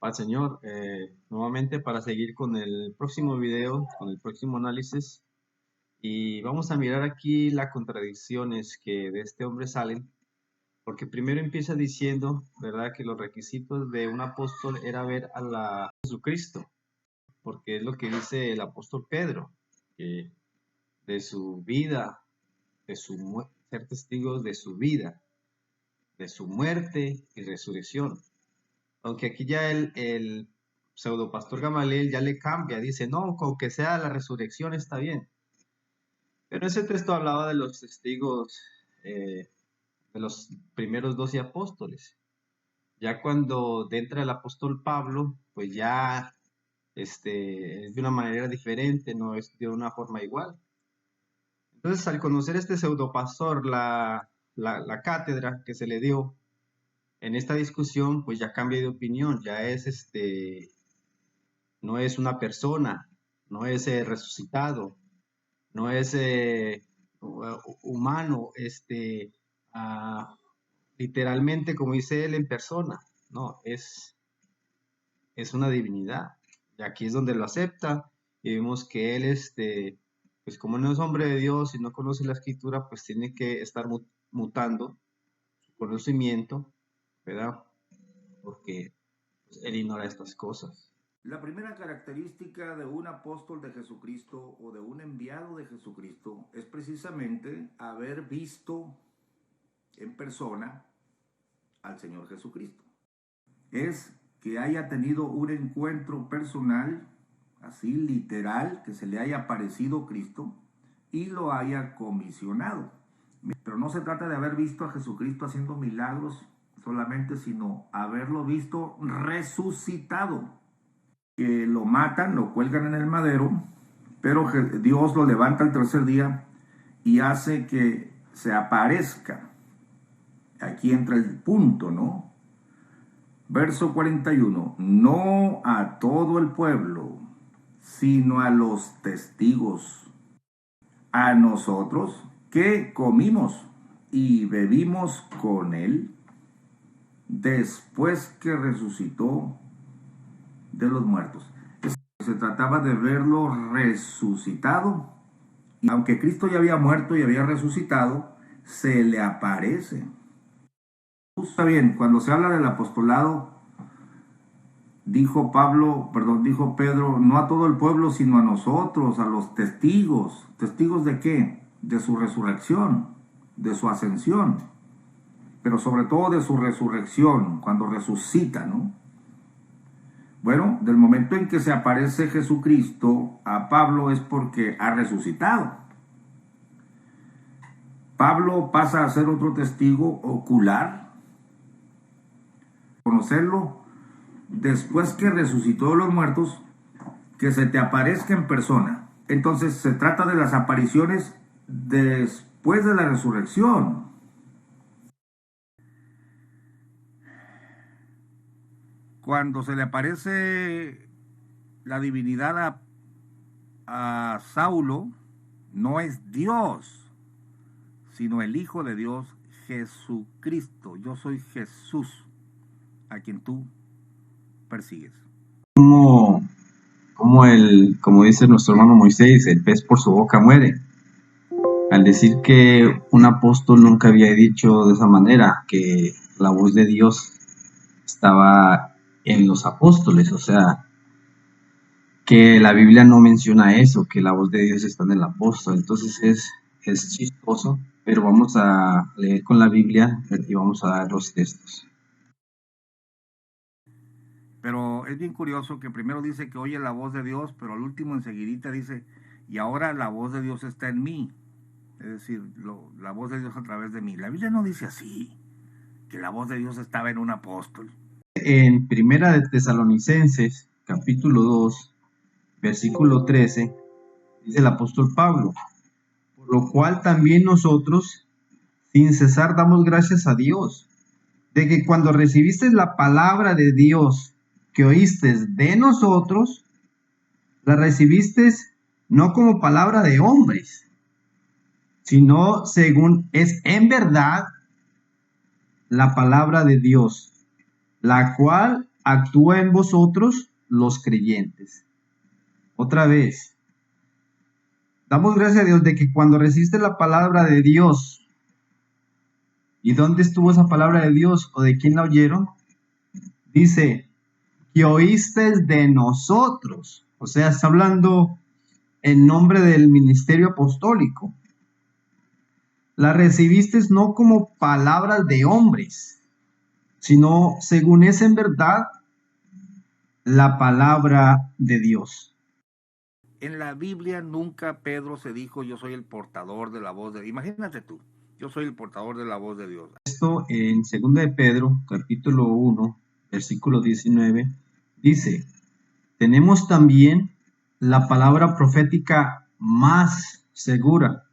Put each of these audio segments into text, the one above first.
Al Señor, nuevamente para seguir con el próximo video, con el próximo análisis, y vamos a mirar aquí las contradicciones que de este hombre salen, porque primero empieza diciendo, ¿verdad?, que los requisitos de un apóstol era ver a la Jesucristo, porque es lo que dice el apóstol Pedro, que de su vida, ser testigos de su vida, de su muerte y resurrección. Aunque aquí ya el pseudo pastor Gamaliel ya le cambia, dice, no, con que sea la resurrección está bien. Pero ese texto hablaba de los testigos de los primeros 12 apóstoles. Ya cuando entra el apóstol Pablo, pues ya es de una manera diferente, no es de una forma igual. Entonces, al conocer este pseudo pastor, la cátedra que se le dio en esta discusión, pues ya cambia de opinión, ya es no es una persona, no es resucitado, no es humano, ah, literalmente como dice él en persona, no, es una divinidad. Y aquí es donde lo acepta y vemos que él, pues como no es hombre de Dios y no conoce la escritura, pues tiene que estar mutando su conocimiento, ¿verdad? Porque pues, él ignora estas cosas. La primera característica de un apóstol de Jesucristo o de un enviado de Jesucristo es precisamente haber visto en persona al Señor Jesucristo. Es que haya tenido un encuentro personal, así literal, que se le haya aparecido Cristo y lo haya comisionado. Pero no se trata de haber visto a Jesucristo haciendo milagros solamente, sino haberlo visto resucitado. Que lo matan, lo cuelgan en el madero, pero Dios lo levanta al tercer día y hace que se aparezca. Aquí entra el punto, ¿no? Verso 41, no a todo el pueblo, sino a los testigos, a nosotros que comimos y bebimos con él después que resucitó de los muertos. Se trataba de verlo resucitado. Y aunque Cristo ya había muerto y había resucitado, se le aparece. Está bien, cuando se habla del apostolado, dijo Pedro, no a todo el pueblo, sino a nosotros, a los testigos. ¿Testigos de qué? De su resurrección, de su ascensión, pero sobre todo de su resurrección, cuando resucita, ¿no? Bueno, del momento en que se aparece Jesucristo a Pablo es porque ha resucitado. Pablo pasa a ser otro testigo ocular, conocerlo después que resucitó de los muertos, que se te aparezca en persona. Entonces se trata de las apariciones después de la resurrección. Cuando se le aparece la divinidad a Saulo, no es Dios, sino el Hijo de Dios, Jesucristo. Yo soy Jesús, a quien tú persigues. Como dice nuestro hermano Moisés, el pez por su boca muere. Al decir que un apóstol nunca había dicho de esa manera, que la voz de Dios estaba en los apóstoles, o sea, que la Biblia no menciona eso, que la voz de Dios está en el apóstol. Entonces es chistoso, pero vamos a leer con la Biblia y vamos a dar los textos. Pero es bien curioso que primero dice que oye la voz de Dios, pero al último enseguidita dice, y ahora la voz de Dios está en mí. Es decir, la voz de Dios a través de mí. La Biblia no dice así, que la voz de Dios estaba en un apóstol. En Primera de Tesalonicenses, capítulo 2, versículo 13, dice el apóstol Pablo, por lo cual también nosotros, sin cesar, damos gracias a Dios, de que cuando recibiste la palabra de Dios que oíste de nosotros, la recibiste no como palabra de hombres, sino según es en verdad la palabra de Dios, la cual actúa en vosotros los creyentes. Otra vez, damos gracias a Dios de que cuando recibiste la palabra de Dios, ¿y dónde estuvo esa palabra de Dios o de quién la oyeron? Dice, que oísteis de nosotros. O sea, está hablando en nombre del ministerio apostólico. La recibisteis no como palabras de hombres, sino según es en verdad la palabra de Dios. En la Biblia nunca Pedro se dijo, yo soy el portador de la voz de Dios. Imagínate tú, yo soy el portador de la voz de Dios. Esto en 2 de Pedro, capítulo 1, versículo 19, dice, tenemos también la palabra profética más segura,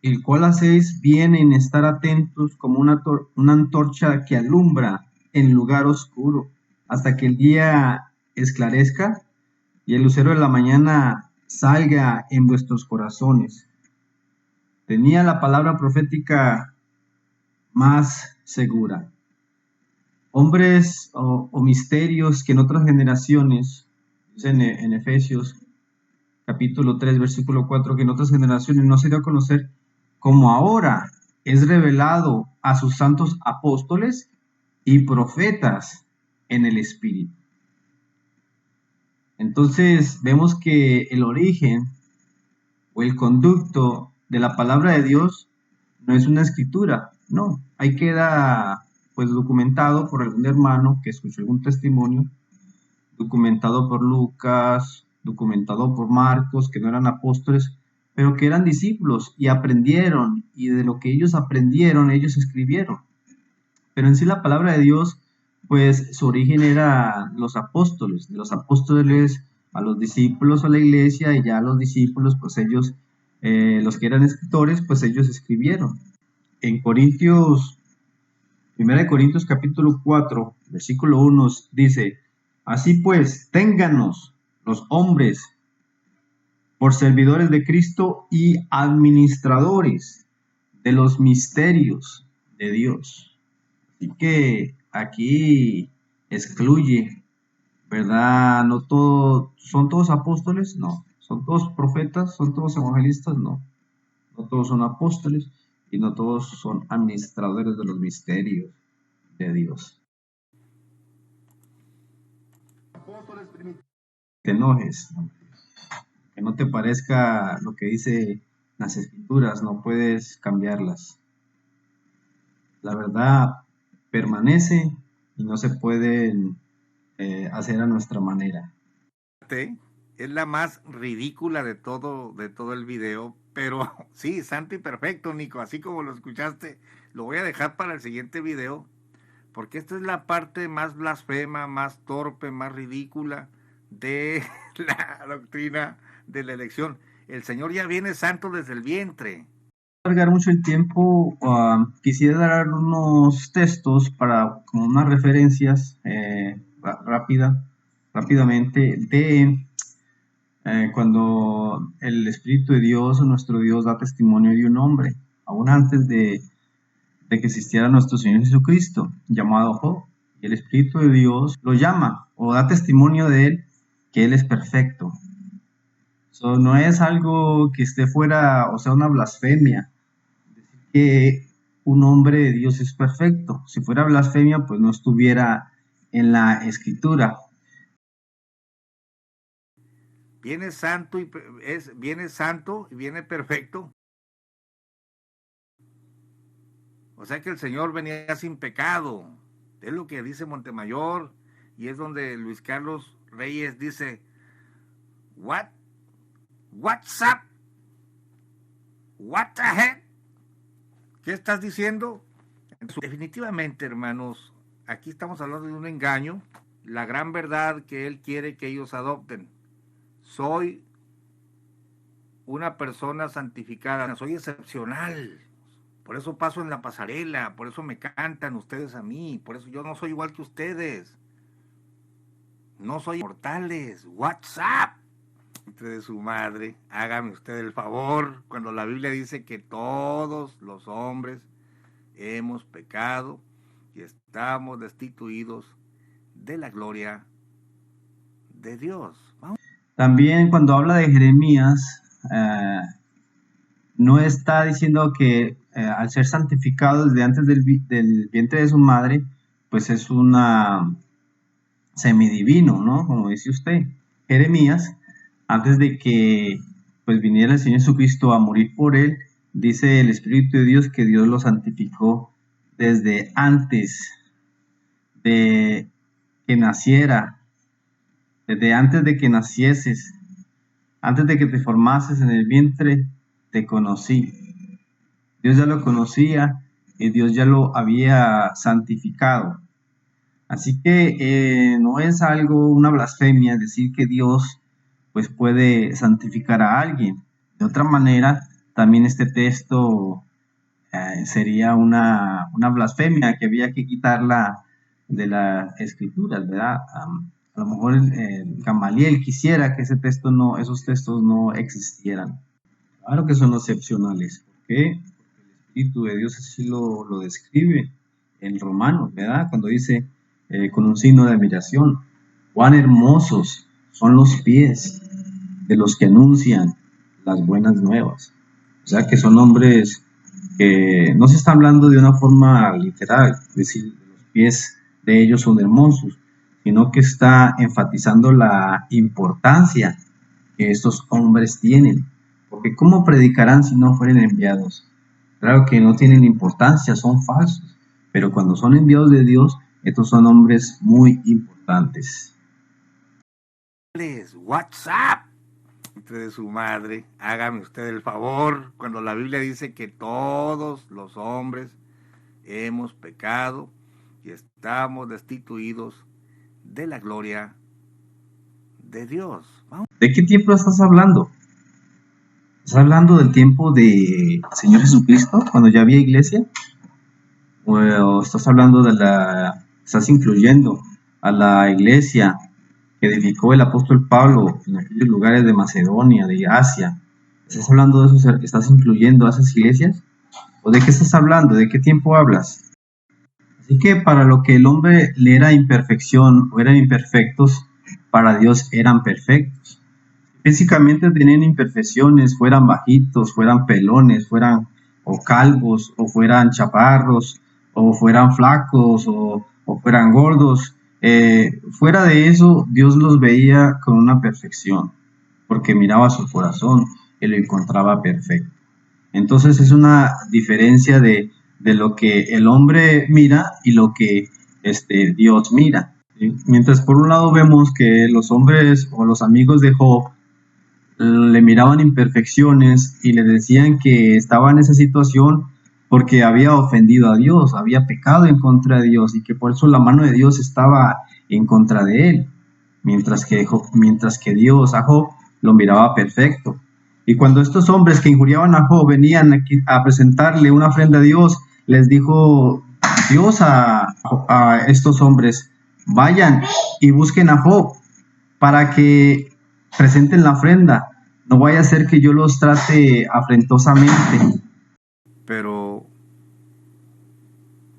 el cual hacéis bien en estar atentos como una antorcha que alumbra en lugar oscuro, hasta que el día esclarezca y el lucero de la mañana salga en vuestros corazones. Tenía la palabra profética más segura. Hombres o misterios que en otras generaciones, dice en Efesios capítulo 3, versículo 4, que en otras generaciones no se dio a conocer, como ahora es revelado a sus santos apóstoles y profetas en el Espíritu. Entonces vemos que el origen o el conducto de la palabra de Dios no es una escritura, no, ahí queda pues documentado por algún hermano que escuchó algún testimonio, documentado por Lucas, documentado por Marcos, que no eran apóstoles, pero que eran discípulos y aprendieron, y de lo que ellos aprendieron, ellos escribieron. Pero en sí la palabra de Dios, pues su origen era los apóstoles, de los apóstoles a los discípulos a la iglesia, y ya los discípulos, pues ellos, los que eran escritores, pues ellos escribieron. En Corintios, 1 Corintios capítulo 4, versículo 1 dice, así pues, téngannos los hombres por servidores de Cristo y administradores de los misterios de Dios. Así que aquí excluye, ¿verdad? No todos, ¿son todos apóstoles? No. ¿Son todos profetas? ¿Son todos evangelistas? No. No todos son apóstoles y no todos son administradores de los misterios de Dios. Te enojes, que no te parezca lo que dice las escrituras, no puedes cambiarlas. La verdad permanece y no se pueden hacer a nuestra manera. Es la más ridícula de todo el video, pero sí, santo y perfecto, Nico, así como lo escuchaste, lo voy a dejar para el siguiente video, porque esta es la parte más blasfema, más torpe, más ridícula de la doctrina de la elección. El Señor ya viene santo desde el vientre. Alargar mucho el tiempo, quisiera dar unos textos para como unas referencias rápidamente de cuando el Espíritu de Dios o nuestro Dios da testimonio de un hombre, aún antes de que existiera nuestro Señor Jesucristo, llamado Job. Y el Espíritu de Dios lo llama o da testimonio de él que él es perfecto. So, no es algo que esté fuera, o sea, una blasfemia, decir que un hombre de Dios es perfecto. Si fuera blasfemia, pues no estuviera en la Escritura. Viene santo y viene perfecto. O sea que el Señor venía sin pecado. Es lo que dice Montemayor, y es donde Luis Carlos Reyes dice, What's up? What the heck? ¿Qué estás diciendo? Definitivamente, hermanos, aquí estamos hablando de un engaño. La gran verdad que Él quiere que ellos adopten. Soy una persona santificada, soy excepcional. Por eso paso en la pasarela, por eso me cantan ustedes a mí, por eso yo no soy igual que ustedes. No soy mortales. What's up? De su madre, hágame usted el favor, cuando la Biblia dice que todos los hombres hemos pecado y estamos destituidos de la gloria de Dios. Vamos. También cuando habla de Jeremías, no está diciendo que al ser santificado desde antes del vientre de su madre, pues es una semidivino, ¿no? Como dice usted. Jeremías, antes de que pues viniera el Señor Jesucristo a morir por él, dice el Espíritu de Dios que Dios lo santificó desde antes de que naciera, desde antes de que nacieses, antes de que te formases en el vientre, te conocí. Dios ya lo conocía y Dios ya lo había santificado. Así que no es algo, una blasfemia decir que Dios pues puede santificar a alguien. De otra manera, también este texto sería una blasfemia que había que quitarla de las escrituras, ¿verdad? A lo mejor Gamaliel quisiera que esos textos no existieran. Claro que son excepcionales. ¿Por qué? Porque el Espíritu de Dios así lo describe en Romanos, ¿verdad? Cuando dice con un signo de admiración, cuán hermosos son los pies de los que anuncian las buenas nuevas. O sea que son hombres que no se está hablando de una forma literal, es decir, los pies de ellos son hermosos, sino que está enfatizando la importancia que estos hombres tienen. Porque ¿cómo predicarán si no fueren enviados? Claro que no tienen importancia, son falsos, pero cuando son enviados de Dios, estos son hombres muy importantes. WhatsApp de su madre, hágame usted el favor, cuando la Biblia dice que todos los hombres hemos pecado y estamos destituidos de la gloria de Dios. Vamos. ¿De qué tiempo estás hablando? ¿Estás hablando del tiempo del Señor Jesucristo, cuando ya había iglesia? ¿O estás hablando estás incluyendo a la iglesia que edificó el apóstol Pablo en aquellos lugares de Macedonia, de Asia? ¿Estás hablando de eso? ¿Estás incluyendo a esas iglesias? ¿O de qué estás hablando? ¿De qué tiempo hablas? Así que para lo que el hombre le era imperfección o eran imperfectos, para Dios eran perfectos. Físicamente tenían imperfecciones, fueran bajitos, fueran pelones, fueran o calvos, o fueran chaparros, o fueran flacos, o fueran gordos. Fuera de eso, Dios los veía con una perfección, porque miraba su corazón y lo encontraba perfecto. Entonces es una diferencia de lo que el hombre mira y lo que Dios mira. ¿Sí? Mientras por un lado vemos que los hombres o los amigos de Job le miraban imperfecciones y le decían que estaba en esa situación porque había ofendido a Dios, había pecado en contra de Dios y que por eso la mano de Dios estaba en contra de él, mientras que Dios a Job lo miraba perfecto. Y cuando estos hombres que injuriaban a Job venían aquí a presentarle una ofrenda a Dios, les dijo Dios a estos hombres, vayan y busquen a Job para que presenten la ofrenda. No vaya a ser que yo los trate afrentosamente. Pero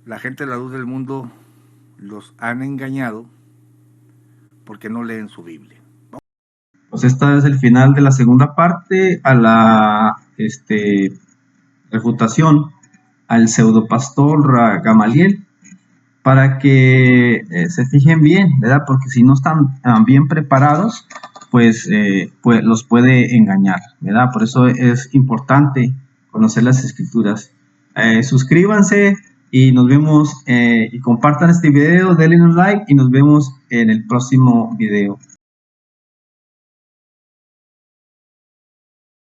la gente de la luz del mundo los han engañado porque no leen su Biblia. Pues esta es el final de la segunda parte a la refutación al pseudopastor Gamaliel, para que se fijen bien, ¿verdad? Porque si no están bien preparados, pues los puede engañar, ¿verdad? Por eso es importante conocer las escrituras. Suscríbanse y nos vemos y compartan este video, denle un like y nos vemos en el próximo video.